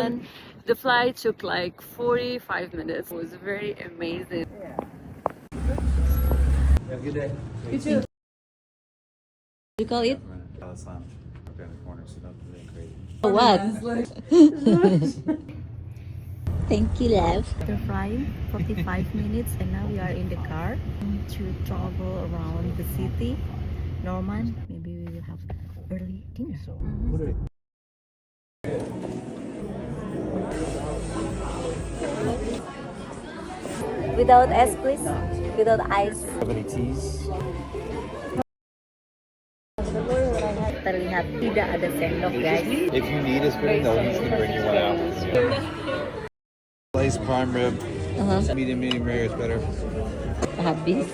Norman. The flight took like 45 minutes. It was very amazing. Have a good day. You too. You call it? Palace Lounge. Up in the corner, so don't do anything crazy. What? Thank you, love. After flying 45 minutes and now we are in the car to travel around the city. Norman, maybe we will have early dinner. Without ice, please. Without ice. Have any teas? Terlihat tidak ada sendok, guys. If you need a spoon, they'll usually bring you one out. Sliced prime rib. Medium rare is better. Habis.